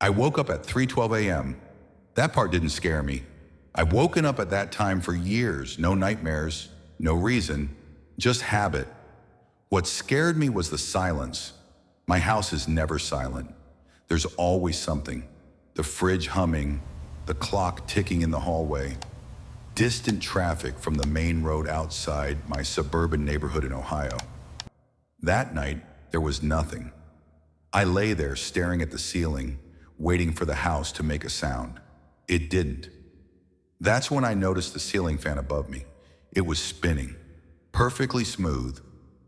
I woke up at 3:12 a.m. That part didn't scare me. I've woken up at that time for years, no nightmares, no reason, just habit. What scared me was the silence. My house is never silent. There's always something. The fridge humming, the clock ticking in the hallway, distant traffic from the main road outside my suburban neighborhood in Ohio. That night, there was nothing. I lay there staring at the ceiling, waiting for the house to make a sound. It didn't. That's when I noticed the ceiling fan above me. It was spinning, perfectly smooth,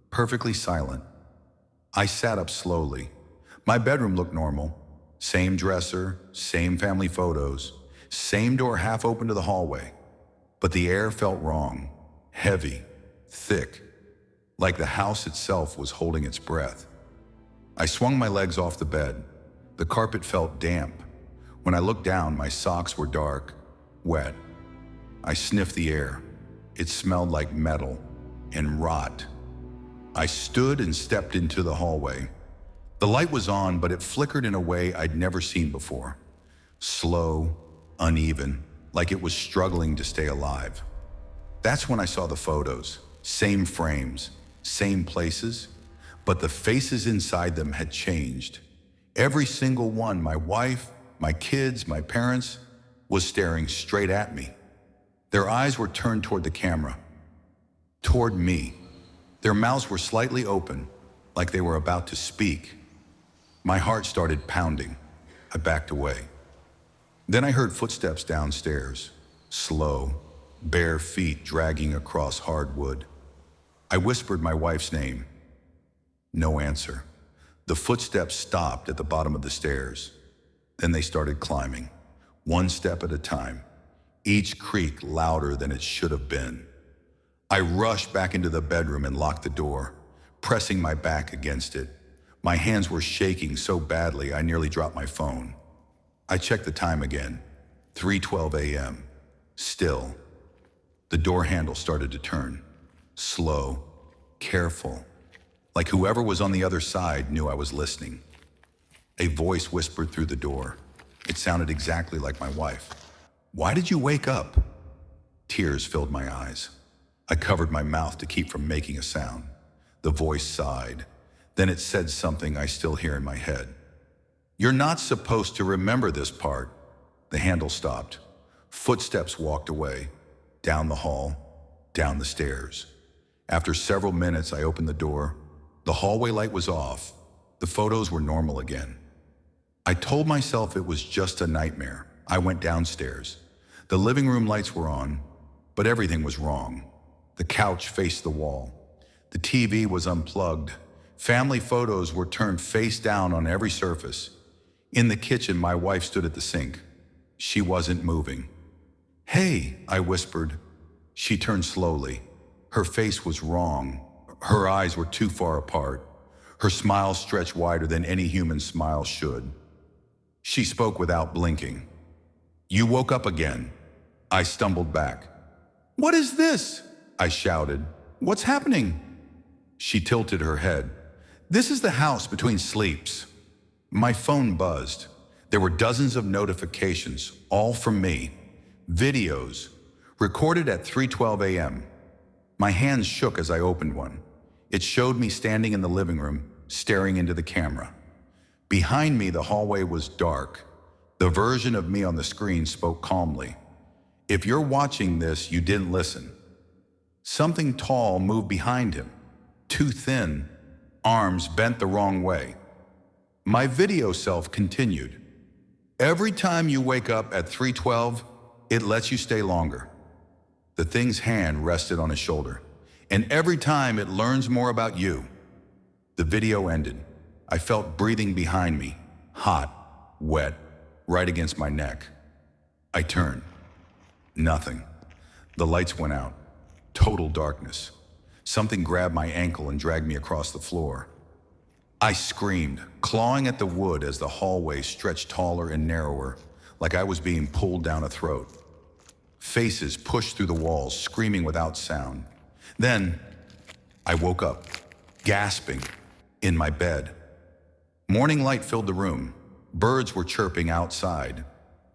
perfectly silent. I sat up slowly. My bedroom looked normal. Same dresser, same family photos, same door half open to the hallway. But the air felt wrong, heavy, thick, like the house itself was holding its breath. I swung my legs off the bed. The carpet felt damp. When I looked down, my socks were dark, wet. I sniffed the air. It smelled like metal and rot. I stood and stepped into the hallway. The light was on, but it flickered in a way I'd never seen before. Slow, uneven, like it was struggling to stay alive. That's when I saw the photos. Same frames, same places, but the faces inside them had changed. Every single one, my wife, my kids, my parents, was staring straight at me. Their eyes were turned toward the camera, toward me. Their mouths were slightly open, like they were about to speak. My heart started pounding. I backed away. Then I heard footsteps downstairs, slow, bare feet dragging across hardwood. I whispered my wife's name. No answer. The footsteps stopped at the bottom of the stairs. Then they started climbing, one step at a time, each creak louder than it should have been. I rushed back into the bedroom and locked the door, pressing my back against it. My hands were shaking so badly I nearly dropped my phone. I checked the time again, 3:12 a.m. Still. The door handle started to turn, slow, careful, like whoever was on the other side knew I was listening. A voice whispered through the door. It sounded exactly like my wife. "Why did you wake up?" Tears filled my eyes. I covered my mouth to keep from making a sound. The voice sighed. Then it said something I still hear in my head. "You're not supposed to remember this part." The handle stopped. Footsteps walked away, down the hall, down the stairs. After several minutes, I opened the door. The hallway light was off. The photos were normal again. I told myself it was just a nightmare. I went downstairs. The living room lights were on, but everything was wrong. The couch faced the wall. The TV was unplugged. Family photos were turned face down on every surface. In the kitchen, my wife stood at the sink. She wasn't moving. "Hey," I whispered. She turned slowly. Her face was wrong. Her eyes were too far apart. Her smile stretched wider than any human smile should. She spoke without blinking. "You woke up again." I stumbled back. "What is this?" I shouted. "What's happening?" She tilted her head. "This is the house between sleeps." My phone buzzed. There were dozens of notifications, all from me. Videos, recorded at 3:12 a.m. My hands shook as I opened one. It showed me standing in the living room, staring into the camera. Behind me, the hallway was dark. The version of me on the screen spoke calmly. "If you're watching this, you didn't listen." Something tall moved behind him, too thin, arms bent the wrong way. My video self continued. "Every time you wake up at 3:12, it lets you stay longer." The thing's hand rested on his shoulder. "And every time it learns more about you." The video ended. I felt breathing behind me, hot, wet, right against my neck. I turned. Nothing. The lights went out. Total darkness. Something grabbed my ankle and dragged me across the floor. I screamed, clawing at the wood as the hallway stretched taller and narrower, like I was being pulled down a throat. Faces pushed through the walls, screaming without sound. Then, I woke up, gasping, in my bed. Morning light filled the room, Birds were chirping outside.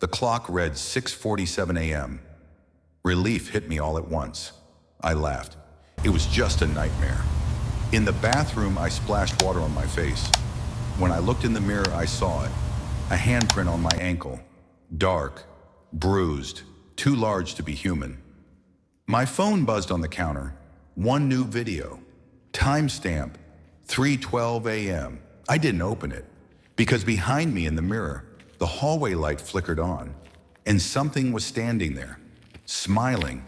The clock read 6:47 a.m. Relief hit me all at once. I laughed. It was just a nightmare. In the bathroom, I splashed water on my face. When I looked in the mirror, I saw it. A handprint on my ankle. Dark, bruised, too large to be human. My phone buzzed on the counter. One new video. Timestamp, 3:12 a.m. I didn't open it, because behind me in the mirror, the hallway light flickered on, and something was standing there, smiling,